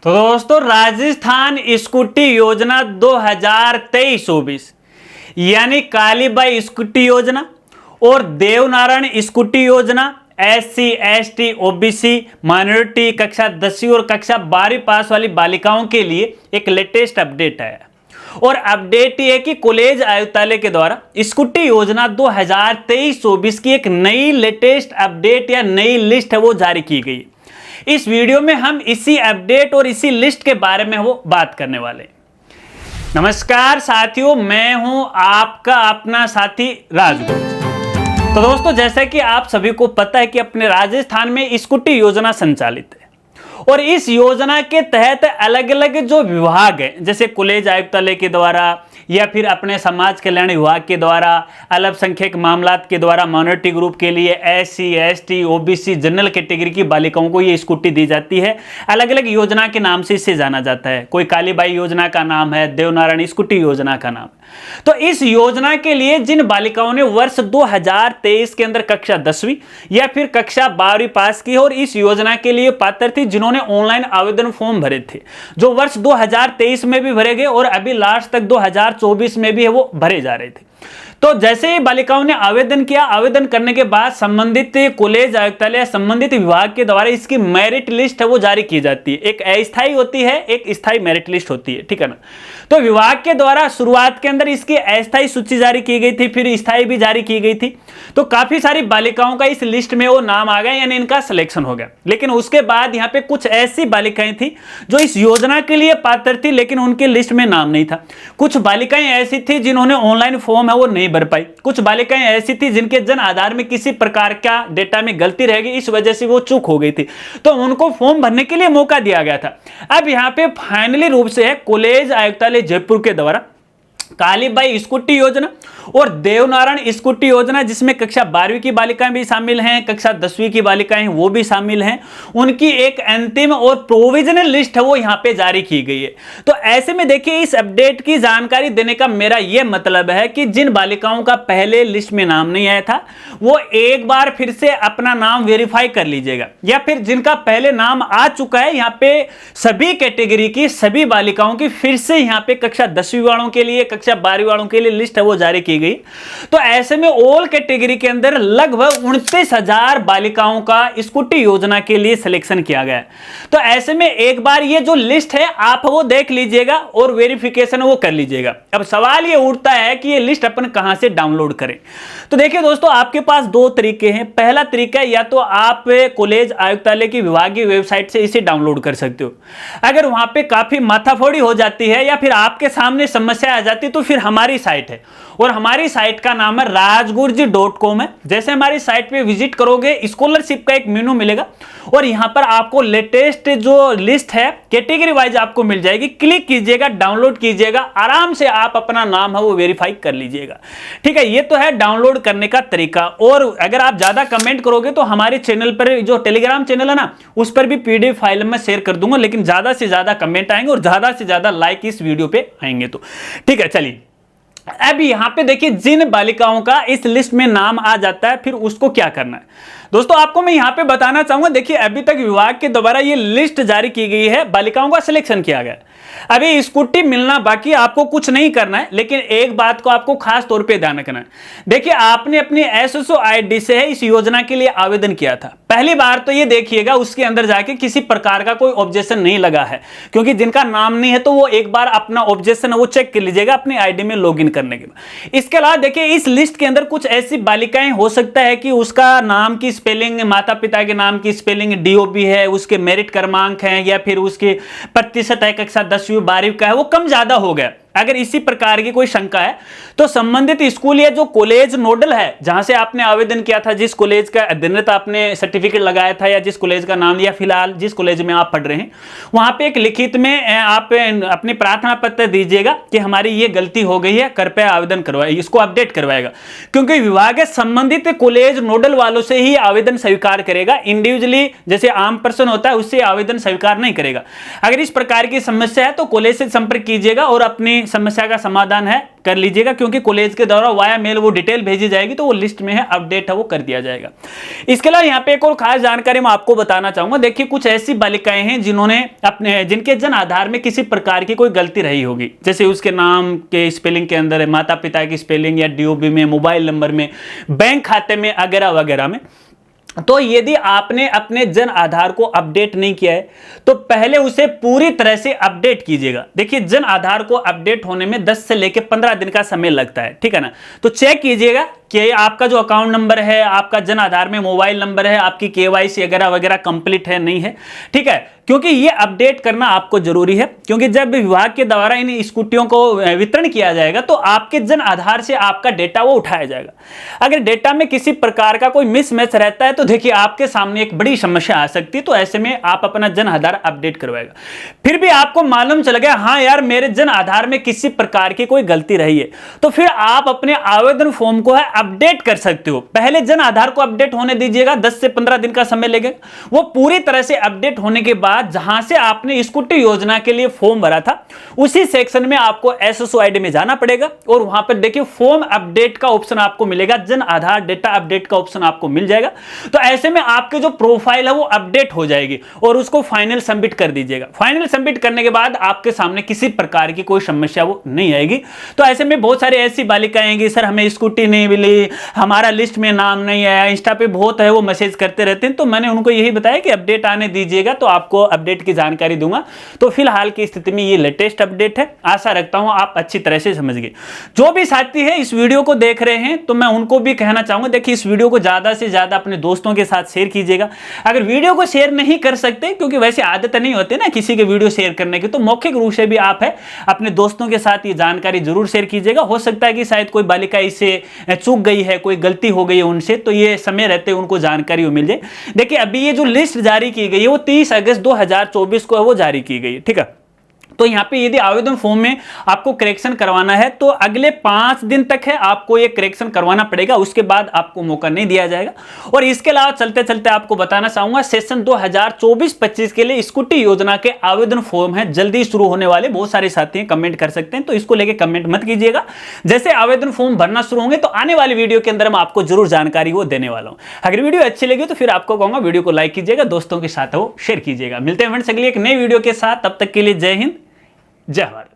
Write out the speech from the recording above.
तो दोस्तों, राजस्थान स्कूटी योजना 2023-24 यानी कालीबाई स्कूटी योजना और देवनारायण स्कूटी योजना SC ST OBC माइनॉरिटी कक्षा 10वीं और कक्षा 12वीं पास वाली बालिकाओं के लिए एक लेटेस्ट अपडेट है। और अपडेट ये है कि कॉलेज आयुक्तालय के द्वारा स्कूटी योजना 2023-24 की एक नई लेटेस्ट अपडेट या नई लिस्ट है वो जारी की गई। इस वीडियो में हम इसी अपडेट और इसी लिस्ट के बारे में वो बात करने वाले हैं। नमस्कार साथियों, मैं हूं आपका अपना साथी राजगुरु। तो दोस्तों, जैसा कि आप सभी को पता है कि अपने राजस्थान में स्कूटी योजना संचालित है और इस योजना के तहत अलग अलग जो विभाग है, जैसे कॉलेज आयुक्तालय के द्वारा या फिर अपने समाज कल्याण विभाग के द्वारा, अल्पसंख्यक मामलात के द्वारा माइनॉरिटी ग्रुप के लिए SC ST OBC general category की बालिकाओं को ये स्कूटी दी जाती है। अलग अलग योजना के नाम से इसे जाना जाता है। कोई कालीबाई योजना का नाम है, देवनारायण स्कूटी योजना का नाम है। तो इस योजना के लिए जिन बालिकाओं ने वर्ष 2023 के अंदर कक्षा 10वीं या फिर कक्षा 12वीं पास की और इस योजना के लिए पात्र थी, जिन्होंने ऑनलाइन आवेदन फॉर्म भरे थे, जो वर्ष 2023 में भी भरे गए और अभी लास्ट तक 2024 में भी है वो भरे जा रहे थे। तो जैसे ही बालिकाओं ने आवेदन किया, आवेदन करने के बाद संबंधित कॉलेज आयुक्तालय संबंधित विभाग के द्वारा इसकी मेरिट लिस्ट है वो जारी की जाती है। एक अस्थायी होती है, एक स्थायी मेरिट लिस्ट होती है, ठीक है ना। तो विभाग के द्वारा शुरुआत के अंदर इसकी अस्थायी सूची जारी की गई थी, फिर स्थायी भी जारी की गई थी। तो काफी सारी बालिकाओं का इस लिस्ट में वो नाम आ गया, यानी इनका सिलेक्शन हो गया। लेकिन उसके बाद यहाँ पे कुछ ऐसी बालिकाएं थी जो इस योजना के लिए पात्र थी, लेकिन उनके लिस्ट में नाम नहीं था। कुछ बालिकाएं ऐसी थी जिन्होंने ऑनलाइन फॉर्म है वो नहीं भर पाई। कुछ बालिकाएं ऐसी थी जिनके जन आधार में किसी प्रकार का डेटा में गलती रह गई, इस वजह से वो चूक हो गई थी, तो उनको फॉर्म भरने के लिए मौका दिया गया था। अब यहां पे फाइनली रूप से है कॉलेज आयुक्तालय जयपुर के द्वारा कालीबाई स्कूटी योजना और देवनारायण स्कूटी योजना, जिसमें कक्षा 12वीं की बालिकाएं भी शामिल हैं, कक्षा 10वीं की बालिकाएं वो भी शामिल हैं, उनकी एक अंतिम और प्रोविजनल लिस्ट है वो यहां पे जारी की गई है। तो ऐसे में देखिए, इस अपडेट की जानकारी देने का मेरा यह मतलब है कि जिन बालिकाओं का पहले लिस्ट में नाम नहीं आया था, वो एक बार फिर से अपना नाम वेरीफाई कर लीजिएगा, या फिर जिनका पहले नाम आ चुका है, यहाँ पे सभी कैटेगरी की सभी बालिकाओं की फिर से यहाँ पे कक्षा 10वीं वालों के लिए, कक्षा 12वीं वालों के लिए लिस्ट है वो जारी की गई। तो ऐसे में ऑल कैटेगरी के अंदर लगभग 29,000 बालिकाओं का स्कूटी योजना के लिए सिलेक्शन किया गया है। तो ऐसे में एक बार ये जो लिस्ट है आप वो देख लीजिएगा और वेरिफिकेशन वो कर लीजिएगा। अब सवाल ये उठता है कि ये लिस्ट अपन कहां से डाउनलोड करें। तो देखिए दोस्तों, आपके पास दो तरीके हैं। पहला तरीका, या तो आप कॉलेज आयुक्तालय की विभागीय वेबसाइट से इसे डाउनलोड कर सकते हो। अगर वहां पे काफी माथाफोड़ी हो जाती है या फिर आपके सामने समस्या आ जाती है, तो फिर हमारी साइट है और हमारी साइट का नाम है rajgurji.com है। जैसे हमारी साइट पे विजिट करोगे, स्कॉलरशिप का एक मेनू मिलेगा और यहां पर आपको लेटेस्ट जो लिस्ट है कैटेगरी वाइज आपको मिल जाएगी। क्लिक कीजिएगा, डाउनलोड कीजिएगा, आराम से आप अपना नाम है वो वेरीफाई कर लीजिएगा। ठीक है, ये तो है डाउनलोड करने का तरीका। और अगर आप ज्यादा कमेंट करोगे तो हमारे चैनल पर, जो टेलीग्राम चैनल है ना, उस पर भी PDF फाइल में शेयर कर दूंगा, लेकिन ज्यादा से ज्यादा कमेंट आएंगे और ज्यादा से ज्यादा लाइक इस वीडियो पे आएंगे। तो ठीक है, चलिए अब यहां पे देखिए, जिन बालिकाओं का इस लिस्ट में नाम आ जाता है फिर उसको क्या करना है। दोस्तों, आपको मैं यहां पे बताना चाहूंगा, देखिए अभी तक विभाग के द्वारा ये लिस्ट जारी की गई है, बालिकाओं का सिलेक्शन किया गया। अभी स्कूटी मिलना बाकी, आपको कुछ नहीं करना है, लेकिन एक बात को आपको खास तौर पे ध्यान रखना है। देखिए, आपने अपनी SSO ID से इस योजना के लिए आवेदन किया था पहली बार, तो ये देखिएगा उसके अंदर जाके किसी प्रकार का कोई ऑब्जेक्शन नहीं लगा है, क्योंकि जिनका नाम नहीं है तो वो एक बार अपना ऑब्जेक्शन वो चेक कर लीजिएगा अपनी ID में लॉगिन करने के बाद। इसके अलावा देखिए, इस लिस्ट के अंदर कुछ ऐसी बालिकाएं हो सकता है कि उसका नाम की स्पेलिंग, माता पिता के नाम की स्पेलिंग DOB है, उसके मेरिट क्रमांक है, या फिर उसके प्रतिशत है कक्षा 10वीं 12वीं का है वो कम ज्यादा हो गया। अगर इसी प्रकार की कोई शंका है तो संबंधित स्कूल या जो कॉलेज नोडल है जहां से आपने आवेदन किया था, जिस कॉलेज का अध्ययनरत आपने सर्टिफिकेट लगाया था, या जिस कॉलेज का नाम लिया, फिलहाल जिस कॉलेज में आप पढ़ रहे हैं, वहां पे एक लिखित में आप अपनी प्रार्थना पत्र दीजिएगा कि हमारी ये गलती हो गई है, कृपया आवेदन करवाए, इसको अपडेट करवाएगा। क्योंकि विभाग संबंधित कॉलेज नोडल वालों से ही आवेदन स्वीकार करेगा, इंडिविजुअली जैसे आम पर्सन होता है उससे आवेदन स्वीकार नहीं करेगा। अगर इस प्रकार की समस्या है तो कॉलेज से संपर्क कीजिएगा और अपनी अपनी समस्या का समाधान है कर लीजिएगा, क्योंकि कॉलेज के द्वारा वाया मेल वो डिटेल भेजी जाएगी, तो वो लिस्ट में है, अपडेट है, वो कर दिया जाएगा। इसके अलावा यहाँ पे एक और खास जानकारी मैं आपको बताना चाहूंगा। देखिए कुछ ऐसी बालिकाएं हैं जिनके जन आधार में किसी प्रकार की कोई गलती रही होगी, जैसे उसके नाम के स्पेलिंग के अंदर, माता पिता की स्पेलिंग, या डीओबी में, मोबाइल नंबर में, बैंक खाते में, वगैरह वगैरह में। तो यदि आपने अपने जन आधार को अपडेट नहीं किया है तो पहले उसे पूरी तरह से अपडेट कीजिएगा। देखिए जन आधार को अपडेट होने में 10 से लेकर 15 दिन का समय लगता है, ठीक है ना। तो चेक कीजिएगा कि आपका जो अकाउंट नंबर है, आपका जन आधार में मोबाइल नंबर है, आपकी केवाईसी वगैरह वगैरह कंप्लीट है नहीं है, ठीक है, क्योंकि ये अपडेट करना आपको जरूरी है। क्योंकि जब विभाग के द्वारा इन स्कूटियों को वितरण किया जाएगा तो आपके जन आधार से आपका डेटा वो उठाया जाएगा। अगर डेटा में किसी प्रकार का कोई मिसमैच रहता है तो देखिए आपके सामने एक बड़ी समस्या आ सकती है। तो ऐसे में आप अपना जन आधार अपडेट करवाएगा। फिर भी आपको मालूम चल गया हाँ यार मेरे जन आधार में किसी प्रकार की कोई गलती रही है, तो फिर आप अपने आवेदन फॉर्म को है अपडेट कर सकते हो। पहले जन आधार को अपडेट होने दीजिएगा, 10 से 15 दिन का समय लगेगा। वो पूरी तरह से अपडेट होने के बाद जहां से आपने स्कूटी योजना के लिए फॉर्म भरा था उसी सेक्शन में आपको एसएसओ आईडी में जाना पड़ेगा और वहां पर देखिए फॉर्म अपडेट का ऑप्शन आपको मिलेगा, जन आधार डेटा अपडेट का ऑप्शन आपको मिल जाएगा। तो ऐसे में आपके जो प्रोफाइल है वो अपडेट हो जाएगी और उसको फाइनल सबमिट कर दीजिएगा। फाइनल सबमिट करने के बाद आपके सामने किसी प्रकार की कोई समस्या वो नहीं आएगी। तो ऐसे में बहुत सारी ऐसी बालिकाएं आएंगी, सर हमें स्कूटी नहीं मिली, हमारा लिस्ट में नाम नहीं आया, इंस्टा पे बहुत है वो मैसेज करते रहते हैं। तो मैंने उनको यही बताया कि अपडेट आने दीजिएगा तो आपको अपडेट की जानकारी दूंगा। तो फिलहाल की स्थिति में ये लेटेस्ट अपडेट है, आशा रखता हूं आप अच्छी तरह से समझ गए। जो भी साथी है इस वीडियो को देख रहे हैं तो मैं उनको भी कहना चाहूंगा, देखिए इस वीडियो को ज्यादा से ज्यादा अपने दोस्तों के साथ शेयर कीजिएगा। अगर वीडियो को शेयर नहीं कर सकते, क्योंकि वैसे आदत नहीं होती ना किसी के वीडियो शेयर करने की, तो मौखिक रूप से भी आप है अपने दोस्तों के साथ ये जानकारी जरूर शेयर कीजिएगा। हो सकता है कि शायद कोई बालिका इससे चूक गई है, कोई गलती हो गई है उनसे, तो ये समय रहते उनको जानकारी मिल जाए। देखिए अभी ये जो लिस्ट जारी की गई है वो 30 अगस्त 2024 को वो जारी की गई है, ठीक है। तो यहाँ पे यदि आवेदन फॉर्म में आपको करेक्शन करवाना है तो अगले 5 दिन तक है आपको ये करेक्शन करवाना पड़ेगा, उसके बाद आपको मौका नहीं दिया जाएगा। और इसके अलावा चलते चलते आपको बताना चाहूंगा सेशन 2024-25 के लिए स्कूटी योजना के आवेदन फॉर्म है जल्दी शुरू होने वाले। बहुत सारे साथी कमेंट कर सकते हैं, तो इसको लेके कमेंट मत कीजिएगा। जैसे आवेदन फॉर्म भरना शुरू होंगे तो आने वाली वीडियो के अंदर मैं आपको जरूर जानकारी वो देने वाला हूं। अगर वीडियो अच्छी लगी तो फिर आपको कहूंगा वीडियो को लाइक कीजिएगा, दोस्तों के साथ वो शेयर कीजिएगा। मिलते हैं फ्रेंड्स अगली एक नई वीडियो के साथ, तब तक के लिए जय हिंद, जय भारत।